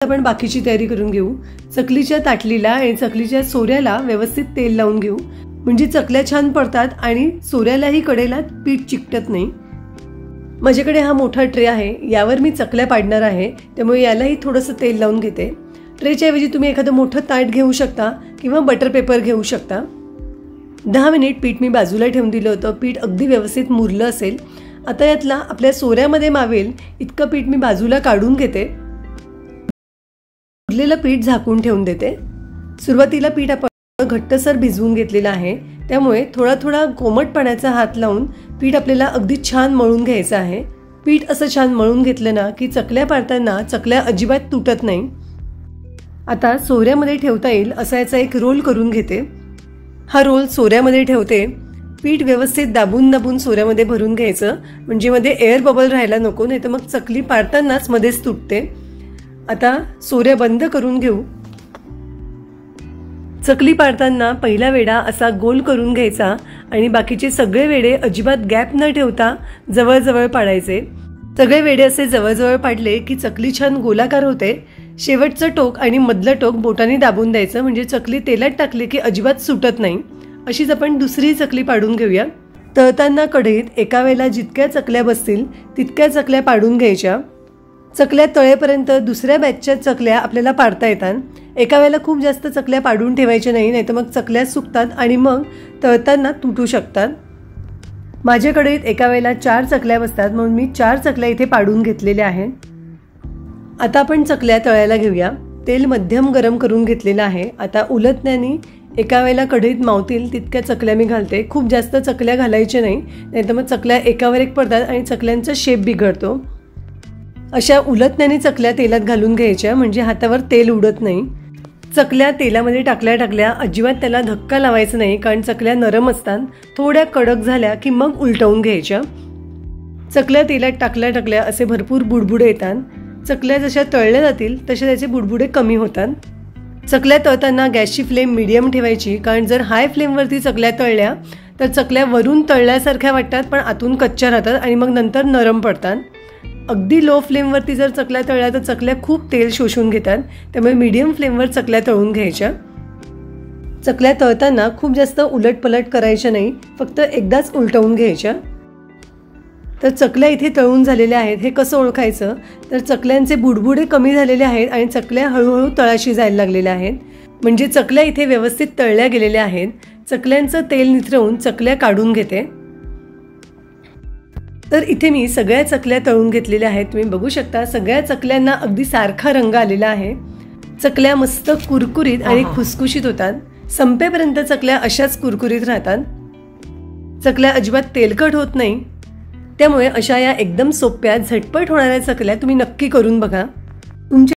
आपण बाकीची तयारी करून घेऊ। चकलीच्या ताटलीला आणि चकलीच्या सोऱ्याला व्यवस्थित तेल लावून घेऊ, म्हणजे चकल्या छान पडतात आणि सोऱ्यालाही कडेला पीठ चिकटत नाही। माझ्याकडे हा मोठा ट्रे आहे, यावर मी चकल्या पाडणार आहे, त्यामुळे यालाही थोडंसं तेल लावून घेते। ट्रेच्या ऐवजी तुम्ही एखादं मोठं ताट घेऊ शकता किंवा बटर पेपर घेऊ शकता। 10 मिनिट पीठ मी बाजूला ठेवून दिलं होतं। पीठ अगदी व्यवस्थित मुरलं असेल। आता यातला आपल्या सोऱ्यामध्ये मावेल इतकं पीठ मी बाजूला काढून घेते। उरलेलं पीठ झाकून ठेवून देते। सुरुवातीला पीठ आपण घट्टसर भिजवून घेतलेलं आहे, त्यामुळे थोडा थोडा कोमट पाण्याचा हात लावून पीठ आपल्याला अगदी छान मळून घ्यायचं आहे। पीठ असं छान मळून घेतलं ना की चकल्या पाडताना चकल्या अजिबात तुटत नाही। आता सोऱ्यामध्ये ठेवता येईल असा याचा एक रोल करून घेते। हा रोल सोऱ्यामध्ये ठेवते। पीठ व्यवस्थित दाबून दाबून सोऱ्यामध्ये भरून घ्यायचं, म्हणजे मध्ये एअर बबल राहायला नको, नाही तर मग चकली पाडतानाच मध्येच तुटते। आता सोऱ्या बंद करून घेऊ। चकली पाडताना पहिला वेढा असा गोल करून घ्यायचा आणि बाकीचे सगळे वेढे अजिबात गॅप न ठेवता जवळजवळ पाडायचे। सगळे वेढे असे जवळजवळ पाडले की चकली छान गोलाकार होते। शेवटचं टोक आणि मधलं टोक बोटाने दाबून द्यायचं, म्हणजे चकली तेलात टाकली की अजिबात सुटत नाही। अशीच आपण दुसरी चकली पाडून घेऊया। तळताना कढईत एका वेळेला जितक्या चकल्या बसतील तितक्या चकल्या पाडून घ्यायच्या। चकल्या तळेपर्यंत दुसऱ्या बॅचच्या चकल्या आपल्याला पाडता येतात। एका वेळेला खूप जास्त चकल्या पाडून ठेवायच्या नाही, नाहीतर मग चकल्या सुकतात आणि मग तळताना तुटू शकतात। माझ्या कढईत एका वेळेला 4 चकल्या बसतात, म्हणून मी 4 चकल्या इथे पाडून घेतलेल्या आहेत। आता आपण चकल्या तळायला घेऊया। तेल मध्यम गरम करून घेतलेलं आहे। आता उलटण्याने एका वेळेला कढईत मावतील तितक्या चकल्या मी घालते। खूप जास्त चकल्या घालायच्या नाही, नाहीतर मग चकल्या एकावर एक पडतात आणि चकल्यांचा शेप बिघडतो। अशा उलटण्याने चकल्या तेलात घालून घ्यायच्या, म्हणजे हातावर तेल उडत नाही। चकल्या तेलामध्ये टाकल्या अजिबात त्याला धक्का लावायचा नाही, कारण चकल्या नरम असतात। थोड्या कडक झाल्या की मग उलटवून घ्यायच्या। चकल्या तेलात टाकल्या असे भरपूर बुडबुडे येतात। चकल्या जशा तळल्या जातील तसे त्याचे बुडबुडे कमी होतात। चकल्या तळताना गॅसची फ्लेम मीडियम ठेवायची, कारण जर हाय फ्लेमवरती चकल्या तळल्या तर चकल्या वरून तळल्यासारख्या वाटतात पण आतून कच्च्या राहतात आणि मग नंतर नरम पडतात। अगदी लो फ्लेमवरती जर चकल्या तळल्या तर चकल्या खूप तेल शोषून घेतात, त्यामुळे मीडियम फ्लेमवर चकल्या तळून घ्यायच्या। चकल्या तळताना खूप जास्त उलटपलट करायच्या नाही, फक्त एकदाच उलटवून घ्यायच्या। तर चकल्या इथे तळून झालेल्या आहेत। हे कसं ओळखायचं तर चकल्यांचे बुडबुडे कमी झालेले आहेत आणि चकल्या हळूहळू तळाशी जायला लागलेल्या आहेत, म्हणजे चकल्या इथे व्यवस्थित तळल्या गेलेल्या आहेत। चकल्यांचं तेल निथरवून चकल्या काढून घेते। तर इथे मी सगळ्या चकल्या तळून घेतलेल्या आहेत। तुम्ही बघू शकता सगळ्या चकल्यांना अगदी सारखा रंग आलेला आहे। चकल्या मस्त कुरकुरीत आणि खुसखुशीत होतात। संपेपर्यंत चकल्या अशाच कुरकुरीत राहतात। चकल्या अजिबात तेलकट होत नाही, त्यामुळे अशा या एकदम सोप्या झटपट होणाऱ्या चकल्या तुम्ही नक्की करून बघा। तुमच्या